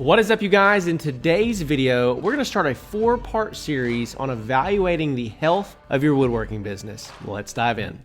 What is up, you guys? In today's video, we're going to start a 4-part series on evaluating the health of your woodworking business. Let's dive in.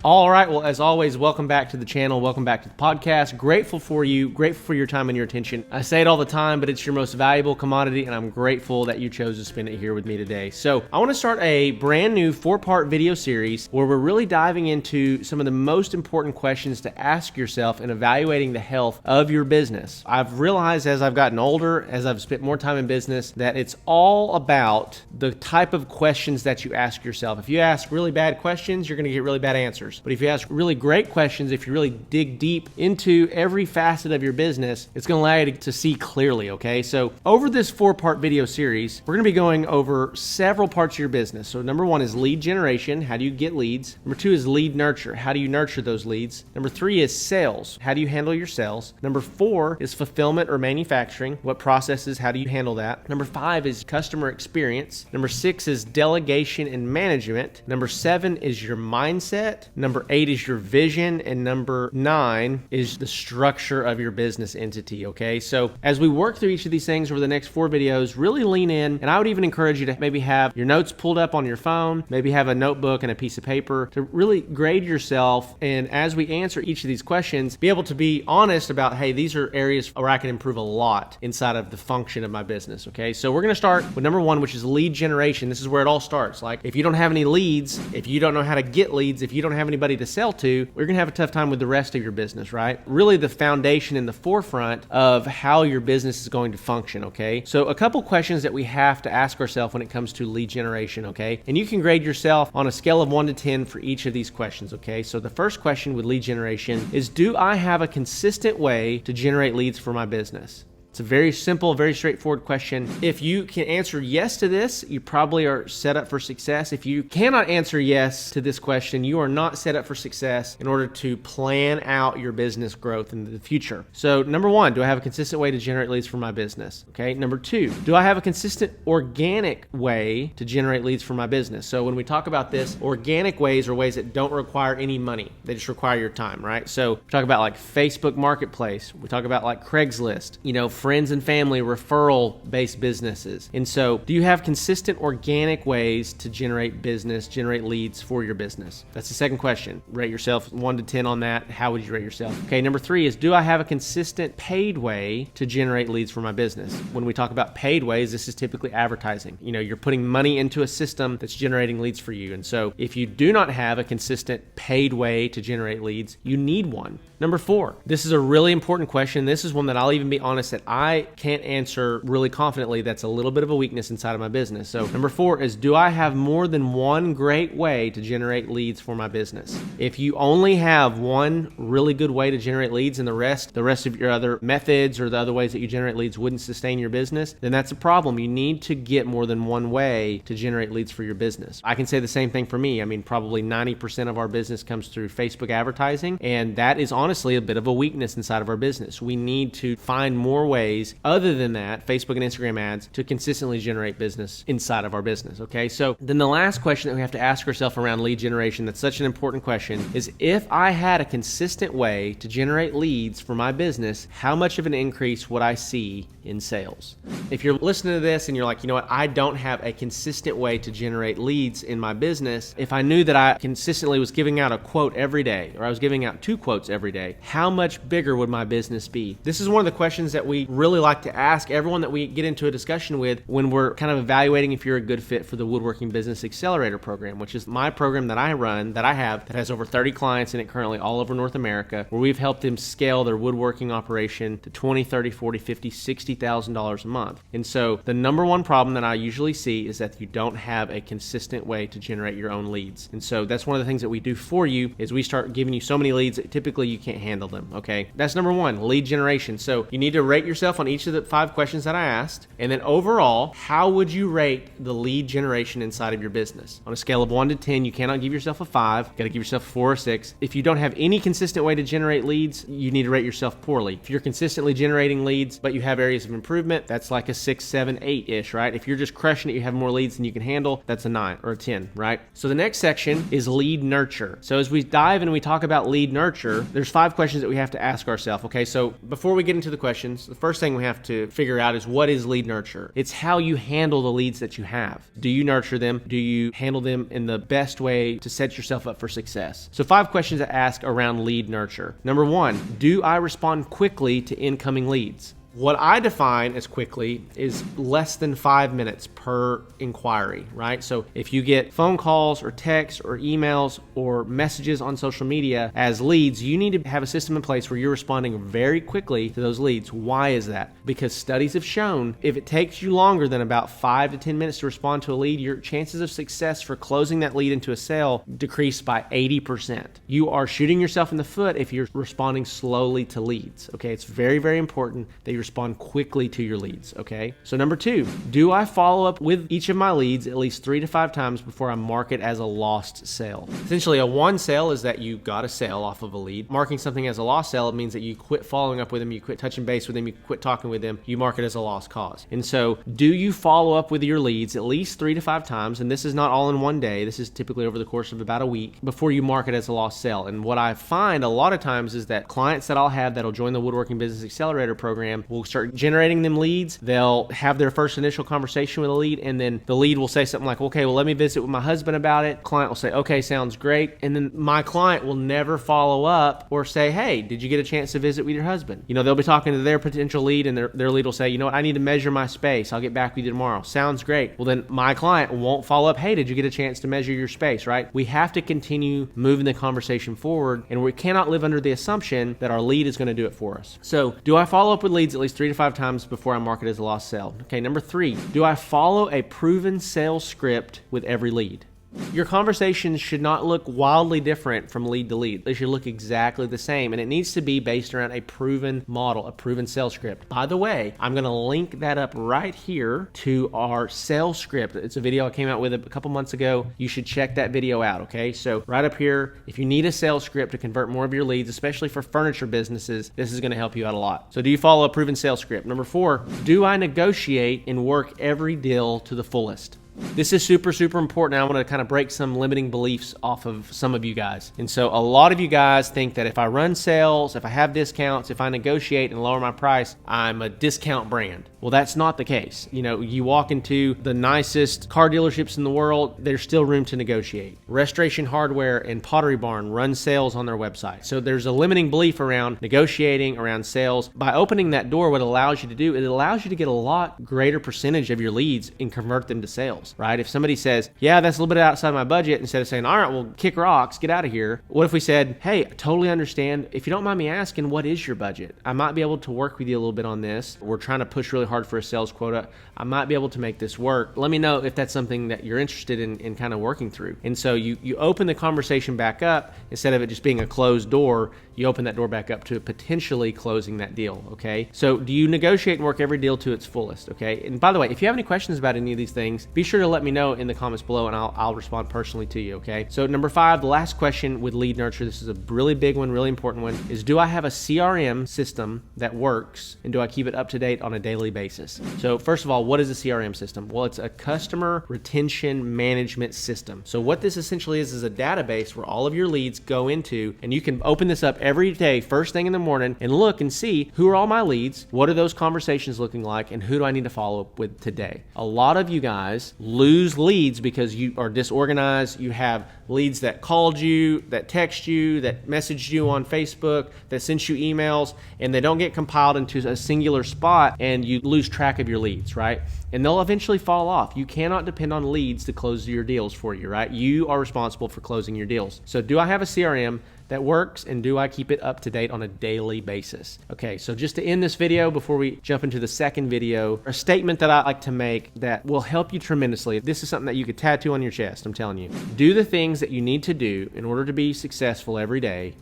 All right, well, as always, welcome back to the channel. Welcome back to the podcast. Grateful for you. Grateful for your time and your attention. I say it all the time, but it's your most valuable commodity, and I'm grateful that you chose to spend it here with me today. So I want to start a brand new 4-part video series where we're really diving into some of the most important questions to ask yourself in evaluating the health of your business. I've realized as I've gotten older, as I've spent more time in business, that it's all about the type of questions that you ask yourself. If you ask really bad questions, you're going to get really bad answers. But if you ask really great questions, if you really dig deep into every facet of your business, it's going to allow you to see clearly, okay? So over this 4-part video series, we're going to be going over several parts of your business. So number 1 is lead generation. How do you get leads? Number 2 is lead nurture. How do you nurture those leads? Number 3 is sales. How do you handle your sales? Number 4 is fulfillment or manufacturing. What processes? How do you handle that? Number 5 is customer experience. Number 6 is delegation and management. Number 7 is your mindset. Number 8 is your vision, and number 9 is the structure of your business entity, okay? So as we work through each of these things over the next 4 videos, really lean in, and I would even encourage you to maybe have your notes pulled up on your phone, maybe have a notebook and a piece of paper to really grade yourself, and as we answer each of these questions, be able to be honest about, hey, these are areas where I can improve a lot inside of the function of my business, okay? So we're gonna start with number 1, which is lead generation. This is where it all starts. Like, if you don't have any leads, if you don't know how to get leads, if you don't have anybody to sell to, you're gonna have a tough time with the rest of your business, right? Really the foundation and the forefront of how your business is going to function, okay? So a couple questions that we have to ask ourselves when it comes to lead generation, okay? And you can grade yourself on a scale of 1 to 10 for each of these questions, okay? So the first question with lead generation is, do I have a consistent way to generate leads for my business? It's a very simple, very straightforward question. If you can answer yes to this, you probably are set up for success. If you cannot answer yes to this question, you are not set up for success in order to plan out your business growth in the future. So number 1, do I have a consistent way to generate leads for my business? Okay. Number 2, do I have a consistent organic way to generate leads for my business? So when we talk about this, organic ways are ways that don't require any money. They just require your time, right? So we talk about like Facebook Marketplace. We talk about like Craigslist, friends and family referral-based businesses. And so, do you have consistent organic ways to generate leads for your business? That's the second question. Rate yourself 1 to 10 on that. How would you rate yourself? Okay, number 3 is, do I have a consistent paid way to generate leads for my business? When we talk about paid ways, this is typically advertising. You're putting money into a system that's generating leads for you. And so, if you do not have a consistent paid way to generate leads, you need one. Number 4, this is a really important question. This is one that I'll even be honest that I can't answer really confidently. That's a little bit of a weakness inside of my business. So number 4 is, do I have more than one great way to generate leads for my business? If you only have one really good way to generate leads and the rest of your other methods or the other ways that you generate leads wouldn't sustain your business, then that's a problem. You need to get more than one way to generate leads for your business. I can say the same thing for me. Probably 90% of our business comes through Facebook advertising, and that is honestly a bit of a weakness inside of our business. We need to find more ways other than that, Facebook and Instagram ads, to consistently generate business inside of our business, okay? So then the last question that we have to ask ourselves around lead generation, that's such an important question, is if I had a consistent way to generate leads for my business, how much of an increase would I see in sales? If you're listening to this and you're like, you know what, I don't have a consistent way to generate leads in my business, if I knew that I consistently was giving out a quote every day, or I was giving out 2 quotes every day, how much bigger would my business be? This is one of the questions that we really like to ask everyone that we get into a discussion with when we're kind of evaluating if you're a good fit for the Woodworking Business Accelerator program, which is my program that I run, that I have, that has over 30 clients in it currently all over North America, where we've helped them scale their woodworking operation to $20, $30, $40, $50, $60,000 a month. And so the number 1 problem that I usually see is that you don't have a consistent way to generate your own leads. And so that's one of the things that we do for you is we start giving you so many leads that typically you can't handle them, okay? That's number 1, lead generation. So you need to rate yourself yourself on each of the 5 questions that I asked. And then overall, how would you rate the lead generation inside of your business? On a scale of 1 to 10, you cannot give yourself a 5. You got to give yourself a 4 or 6. If you don't have any consistent way to generate leads, you need to rate yourself poorly. If you're consistently generating leads, but you have areas of improvement, that's like a 6, 7, 8-ish, right? If you're just crushing it, you have more leads than you can handle, that's a 9 or a 10, right? So the next section is lead nurture. So as we dive in and we talk about lead nurture, there's 5 questions that we have to ask ourselves, okay? So before we get into the questions, the first thing we have to figure out is what is lead nurture? It's how you handle the leads that you have. Do you nurture them? Do you handle them in the best way to set yourself up for success? So 5 questions to ask around lead nurture. Number 1, do I respond quickly to incoming leads? What I define as quickly is less than 5 minutes per inquiry, right? So if you get phone calls or texts or emails or messages on social media as leads, you need to have a system in place where you're responding very quickly to those leads. Why is that? Because studies have shown if it takes you longer than about 5 to 10 minutes to respond to a lead, your chances of success for closing that lead into a sale decrease by 80%. You are shooting yourself in the foot if you're responding slowly to leads, okay? It's very, very important that you respond quickly to your leads, okay? So number 2, do I follow up with each of my leads at least 3 to 5 times before I mark it as a lost sale? Essentially, a won sale is that you got a sale off of a lead. Marking something as a lost sale means that you quit following up with them, you quit touching base with them, you quit talking with them, you mark it as a lost cause. And so, do you follow up with your leads at least 3 to 5 times? And this is not all in one day. This is typically over the course of about a week before you mark it as a lost sale. And what I find a lot of times is that clients that I'll have that'll join the Woodworking Business Accelerator program will start generating them leads. They'll have their first initial conversation with a lead, and then the lead will say something like, okay, well, let me visit with my husband about it. Client will say, okay, sounds great. And then my client will never follow up or say, hey, did you get a chance to visit with your husband? You know, they'll be talking to their potential lead, and their lead will say, you know what, I need to measure my space. I'll get back with you tomorrow. Sounds great. Well, then my client won't follow up, hey, did you get a chance to measure your space, right? We have to continue moving the conversation forward, and we cannot live under the assumption that our lead is going to do it for us. So, do I follow up with leads at least 3 to 5 times before I mark it as a lost sale? Okay, number 3, do I follow a proven sales script with every lead? Your conversations should not look wildly different from lead to lead. They should look exactly the same, and it needs to be based around a proven model, a proven sales script. By the way, I'm going to link that up right here to our sales script. It's a video I came out with a couple months ago. You should check that video out, okay? So right up here, if you need a sales script to convert more of your leads, especially for furniture businesses, this is going to help you out a lot. So do you follow a proven sales script? Number 4, do I negotiate and work every deal to the fullest? This is super, super important. I want to kind of break some limiting beliefs off of some of you guys. And so a lot of you guys think that if I run sales, if I have discounts, if I negotiate and lower my price, I'm a discount brand. Well, that's not the case. You know, you walk into the nicest car dealerships in the world, there's still room to negotiate. Restoration Hardware and Pottery Barn run sales on their website. So there's a limiting belief around negotiating, around sales. By opening that door, what it allows you to do, it allows you to get a lot greater percentage of your leads and convert them to sales, right? If somebody says, yeah, that's a little bit outside my budget, instead of saying, all right, well, kick rocks, get out of here. What if we said, hey, I totally understand. If you don't mind me asking, what is your budget? I might be able to work with you a little bit on this. We're trying to push really hard for a sales quota. I might be able to make this work. Let me know if that's something that you're interested in kind of working through. And so you open the conversation back up. Instead of it just being a closed door, you open that door back up to potentially closing that deal, okay? So do you negotiate and work every deal to its fullest, okay? And by the way, if you have any questions about any of these things, be sure to let me know in the comments below, and I'll respond personally to you, okay? So number 5, the last question with lead nurture, this is a really big one, really important one, is do I have a CRM system that works, and do I keep it up to date on a daily basis? So first of all, what is a CRM system? Well, it's a customer retention management system. So what this essentially is a database where all of your leads go into, and you can open this up every day, first thing in the morning, and look and see who are all my leads, what are those conversations looking like, and who do I need to follow up with today? A lot of you guys lose leads because you are disorganized. You have leads that called you, that text you, that messaged you on Facebook, that sent you emails, and they don't get compiled into a singular spot, and you lose track of your leads, right? And they'll eventually fall off. You cannot depend on leads to close your deals for you, right? You are responsible for closing your deals. So do I have a CRM that works, and do I keep it up to date on a daily basis? Okay, so just to end this video before we jump into the second video, a statement that I like to make that will help you tremendously. This is something that you could tattoo on your chest, I'm telling you. Do the things that you need to do in order to be successful every day,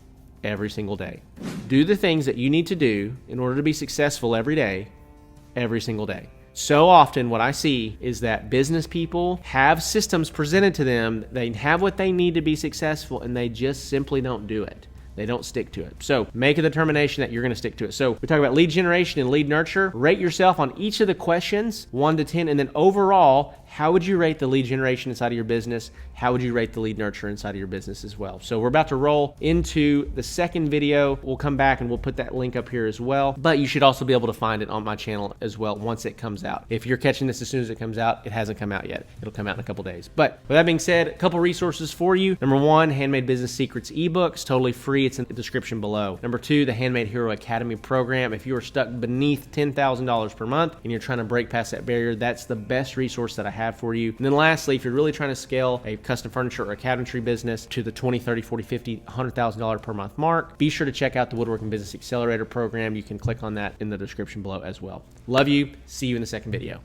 every single day. Do the things that you need to do in order to be successful every day, every single day. So often what I see is that business people have systems presented to them, they have what they need to be successful, and they just simply don't do it. They don't stick to it. So make a determination that you're going to stick to it. So we talk about lead generation and lead nurture. Rate yourself on each of the questions, 1 to 10, and then overall, how would you rate the lead generation inside of your business? How would you rate the lead nurture inside of your business as well? So we're about to roll into the second video. We'll come back and we'll put that link up here as well. But you should also be able to find it on my channel as well once it comes out. If you're catching this as soon as it comes out, it hasn't come out yet. It'll come out in a couple days. But with that being said, a couple resources for you. Number 1, Handmade Business Secrets ebooks, totally free. It's in the description below. Number 2, the Handmade Hero Academy program. If you are stuck beneath $10,000 per month and you're trying to break past that barrier, that's the best resource that I have for you. And then lastly, if you're really trying to scale a custom furniture or a cabinetry business to the $20, $30, $40, $50, $100,000 per month mark, be sure to check out the Woodworking Business Accelerator program. You can click on that in the description below as well. Love you. See you in the second video.